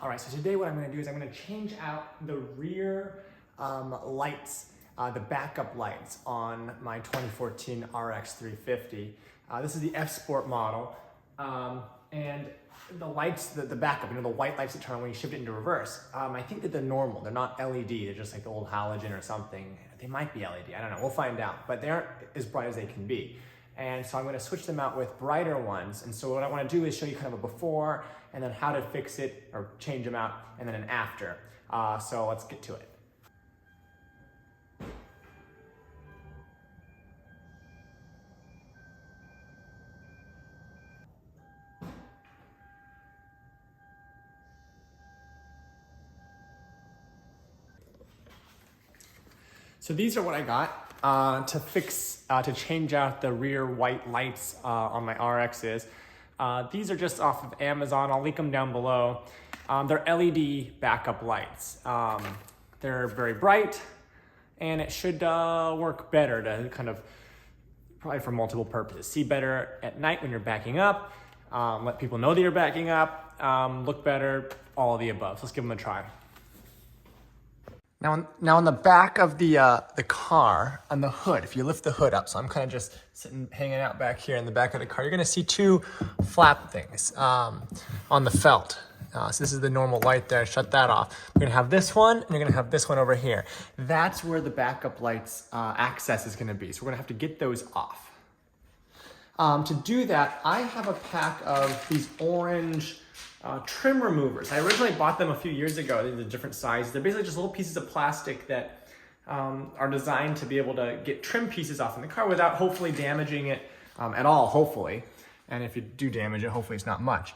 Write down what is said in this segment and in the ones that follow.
All right, so today what I'm gonna do is I'm gonna change out the rear lights, the backup lights on my 2014 RX350. This is the F Sport model. And the lights, the backup, you know, the white lights that turn on when you shift it into reverse, I think that they're normal. They're not LED, they're just like the old halogen or something. They might be LED, I don't know, we'll find out. But they aren't as bright as they can be. And so I'm gonna switch them out with brighter ones. And so what I wanna do is show you kind of a before and then how to fix it or change them out and then an after. So let's get to it. So these are what I got to fix, to change out the rear white lights on my RXs. These are just off of Amazon. I'll link them down below. They're LED backup lights. They're very bright and it should work better to kind of, probably for multiple purposes. See better at night when you're backing up, let people know that you're backing up, look better, all of the above. So let's give them a try. Now on the back of the car, on the hood, if you lift the hood up, so I'm kind of just sitting, hanging out back here in the back of the car, you're gonna see two flap things on the felt. So this is the normal light there, shut that off. You're gonna have this one, and you're gonna have this one over here. That's where the backup lights access is gonna be. So we're gonna have to get those off. To do that, I have a pack of these orange trim removers. I originally bought them a few years ago. They're different sizes. They're basically just little pieces of plastic that are designed to be able to get trim pieces off in the car without hopefully damaging it at all, hopefully. And if you do damage it, hopefully it's not much.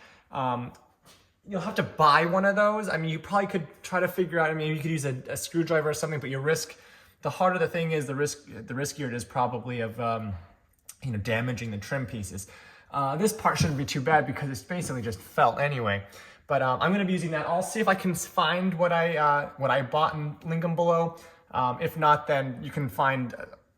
You'll have to buy one of those. I mean, you probably could try to figure out, I mean, you could use a screwdriver or something, but the harder the thing is, the riskier it is probably of you know, damaging the trim pieces. This part shouldn't be too bad because it's basically just felt anyway. But I'm gonna be using that. I'll see if I can find what I bought and link them below. If not, then you can find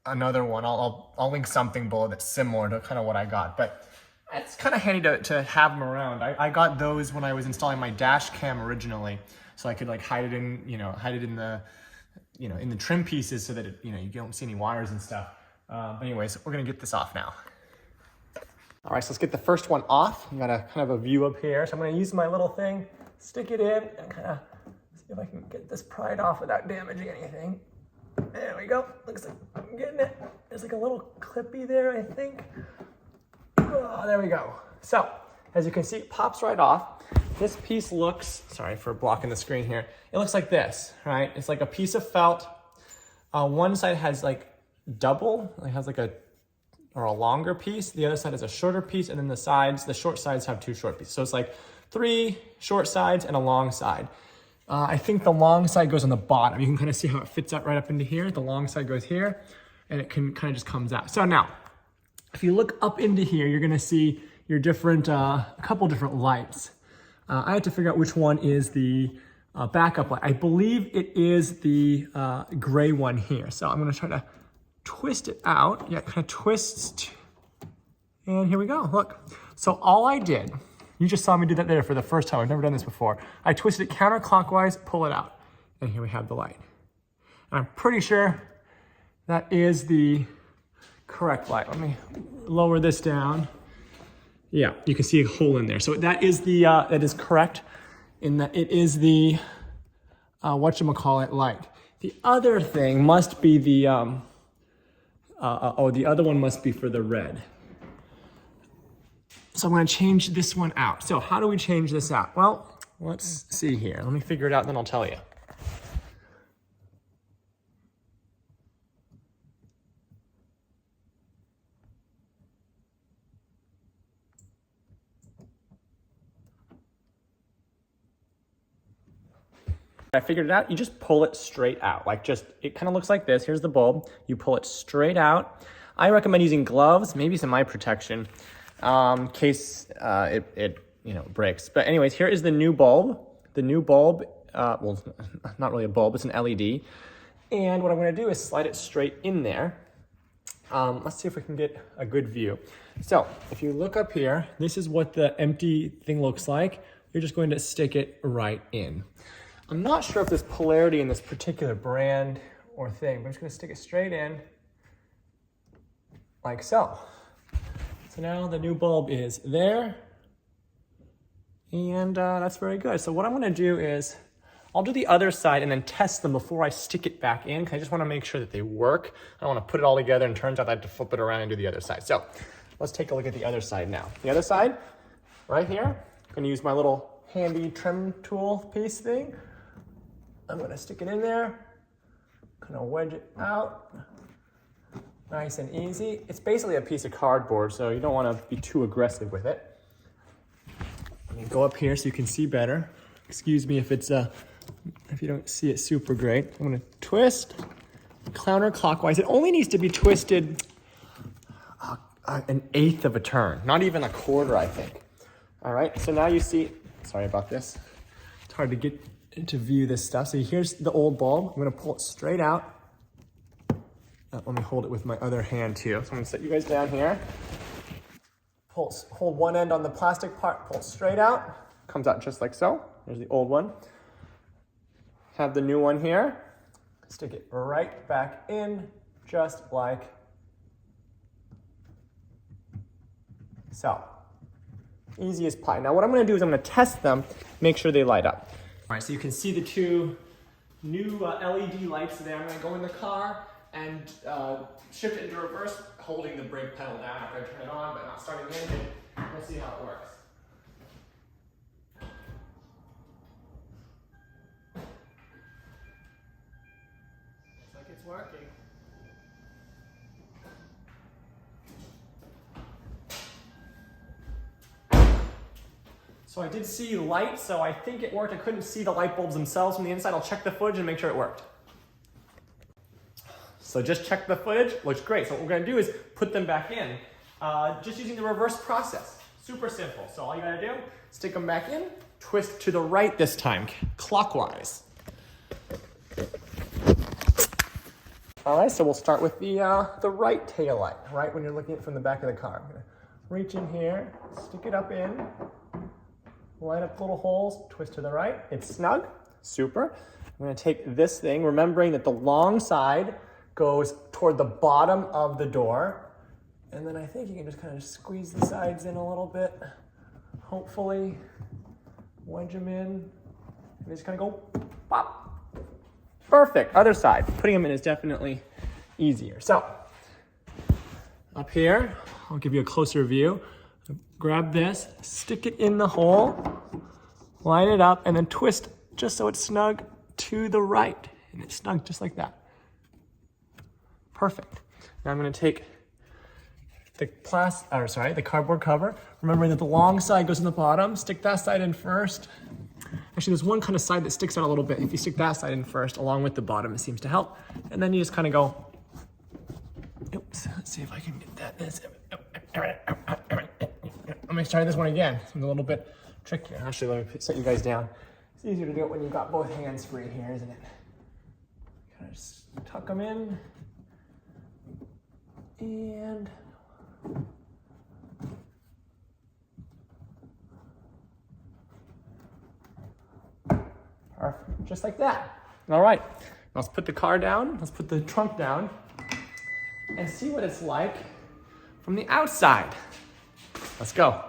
another one. I'll link something below that's similar to kind of what I got. But it's kind of handy to have them around. I got those when I was installing my dash cam originally, so I could like hide it in the in the trim pieces so that it, you don't see any wires and stuff. Anyways, we're gonna get this off now. All right, so let's get the first one off. You got a kind of a view up here. So I'm gonna use my little thing, stick it in, and kind of see if I can get this pried off without damaging anything. There we go. Looks like I'm getting it. There's like a little clippy there, I think. Oh, there we go. So, as you can see, it pops right off. This piece looks, sorry for blocking the screen here. It looks like this, right? It's like a piece of felt. One side has like double, it has like a longer piece. The other side is a shorter piece, and then the short sides have two short pieces. So it's like 3 short sides and a long side. I think the long side goes on the bottom. You can kind of see how it fits out right up into here. The long side goes here, and it can kind of just comes out. So now, if you look up into here, you're gonna see your different, a couple different lights. I had to figure out which one is the backup light. I believe it is the gray one here. So I'm gonna try to twist it out. Yeah, it kind of twists. And here we go, look. So all I did, you just saw me do that there for the first time. I've never done this before. I twisted it counterclockwise, pull it out. And here we have the light. And I'm pretty sure that is the correct light. Let me lower this down. Yeah, you can see a hole in there. So that is that is correct in that it is the, whatchamacallit light. The other thing must be the other one must be for the red. So I'm gonna change this one out. So how do we change this out? Well, let's see here. Let me figure it out, then I'll tell you. I figured it out. You just pull it straight out. It kind of looks like this. Here's the bulb. You pull it straight out. I recommend using gloves, maybe some eye protection, in case it breaks. But anyways, here is the new bulb. The new bulb, well, not really a bulb, it's an LED. And what I'm gonna do is slide it straight in there. Let's see if we can get a good view. So if you look up here, this is what the empty thing looks like you're just going to stick it right in. I'm not sure if there's polarity in this particular brand or thing, but I'm just gonna stick it straight in like so. So now the new bulb is there, and that's very good. So what I'm gonna do is, I'll do the other side and then test them before I stick it back in, because I just wanna make sure that they work. I don't wanna put it all together and turns out I have to flip it around and do the other side. So let's take a look at the other side now. The other side, right here, I'm gonna use my little handy trim tool piece thing. I'm gonna stick it in there, kind of wedge it out. Nice and easy. It's basically a piece of cardboard, so you don't wanna be too aggressive with it. Let me go up here so you can see better. Excuse me if it's if you don't see it super great. I'm gonna twist counterclockwise. It only needs to be twisted an eighth of a turn, not even a quarter, I think. All right, so now you see, sorry about this. It's hard to get to view this stuff. So here's the old bulb. I'm gonna pull it straight out. Let me hold it with my other hand too. So I'm gonna set you guys down here. Hold one end on the plastic part, pull it straight out. Comes out just like so. There's the old one. Have the new one here. Stick it right back in, just like so. Easy as pie. Now what I'm gonna do is I'm gonna test them, make sure they light up. All right, so you can see the two new LED lights there. I'm gonna go in the car and shift it into reverse, holding the brake pedal down after I turn it on, but not starting the engine. We'll see how it works. Looks like it's working. So I did see light, so I think it worked. I couldn't see the light bulbs themselves from the inside. I'll check the footage and make sure it worked. So just check the footage, looks great. So what we're gonna do is put them back in, just using the reverse process. Super simple. So all you gotta do, stick them back in, twist to the right this time, clockwise. All right, so we'll start with the right tail light, right when you're looking at it from the back of the car. I'm gonna reach in here, stick it up in, line up little holes, twist to the right. It's snug, super. I'm gonna take this thing, remembering that the long side goes toward the bottom of the door. And then I think you can just kind of squeeze the sides in a little bit. Hopefully, wedge them in. And they just kind of go pop. Perfect, other side. Putting them in is definitely easier. So, up here, I'll give you a closer view. Grab this, stick it in the hole, line it up, and then twist just so it's snug to the right. And it's snug just like that. Perfect. Now I'm gonna take the cardboard cover, remembering that the long side goes in the bottom, stick that side in first. Actually, there's one kind of side that sticks out a little bit. If you stick that side in first, along with the bottom, it seems to help. And then you just kind of go, oops, let's see if I can get that. Let me try this one again. It's a little bit trickier. Actually, let me set you guys down. It's easier to do it when you've got both hands free here, isn't it? Kind of just tuck them in. And perfect, just like that. All right, let's put the car down. Let's put the trunk down and see what it's like from the outside. Let's go.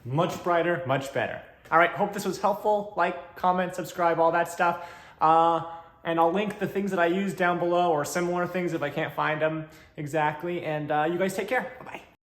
Much brighter, much better. All right, hope this was helpful. Like, comment, subscribe, all that stuff. And I'll link the things that I use down below or similar things if I can't find them exactly. And you guys take care. Bye-bye.